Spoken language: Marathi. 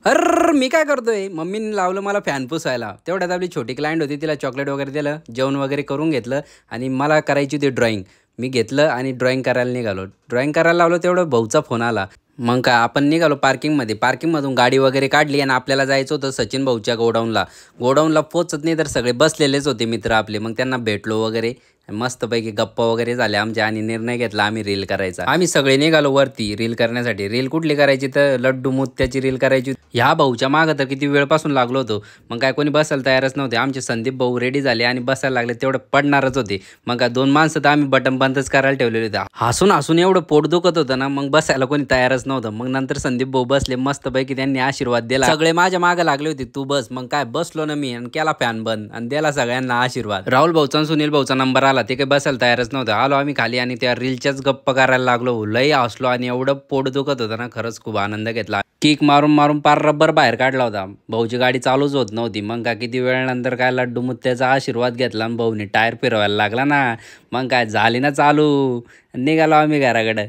अर मी काय करतोय, मम्मीने लावलं मला फॅन पुसायला. तेवढ्यात आपली छोटी क्लायंट होती, तिला चॉकलेट वगैरे दिलं, जेवण वगैरे करून घेतलं आणि मला करायची होती ड्रॉइंग. मी घेतलं आणि ड्रॉइंग करायला निघालो. ड्रॉइंग करायला लावलं तेवढं भाऊचा फोन आला. मग काय आपण निघालो पार्किंगमध्ये. पार्किंगमधून गाडी वगैरे काढली आणि आपल्याला जायचं होतं सचिन भाऊच्या गोडाऊनला. गोडाऊनला पोचत नाही तर सगळे बसलेलेच होते मित्र आपले. मग त्यांना भेटलो वगैरे. मस्तपैकी गप्पा वगैरे झाल्या आमच्या आणि निर्णय घेतला आम्ही रील करायचा. आम्ही सगळे निघालो वरती रील करण्यासाठी. रील कुठली करायची तर लड्डू मोत्याची रील करायची. ह्या भाऊच्या मागं तर किती वेळपासून लागलो होतो. मग काय कोणी बसायला तयारच नव्हते. आमचे संदीप भाऊ रेडी झाले आणि बसायला लागले. तेवढं पडणारच होते. मग काय 2 माणसं तर आम्ही बटन बंदच करायला ठेवलेले होते. हसून हसून एवढं पोट दुखत होतं ना, मग बसायला कोणी तयारच नव्हतं. मग नंतर संदीप भाऊ बसले मस्तपैकी. त्यांनी आशीर्वाद दिला. सगळे माझ्या मागे लागले होते, तू बस. मग काय बसलो ना मी आणि केला फॅन बंद आणि दिला सगळ्यांना आशीर्वाद. राहुल भाऊचा आणि सुनील भाऊचा नंबर आला. ते काही बसायला तयारच नव्हतं. आलो आम्ही खाली आणि त्या रीलच्याच गप्पा करायला लागलो. लई हसलो आणि एवढं पोट दुखत होतं ना, खरंच खूप आनंद घेतला. किक मारून मारून पार रबर बाहेर काढला होता. भाऊची गाडी चालूच होत नव्हती. मग काय किती वेळानंतर काय लड्डू मुत्त्याचा आशीर्वाद घेतला आणि भाऊने टायर फिरवायला लागला ना. मग काय झाली ना चालू. निघालो आम्ही घराकडे.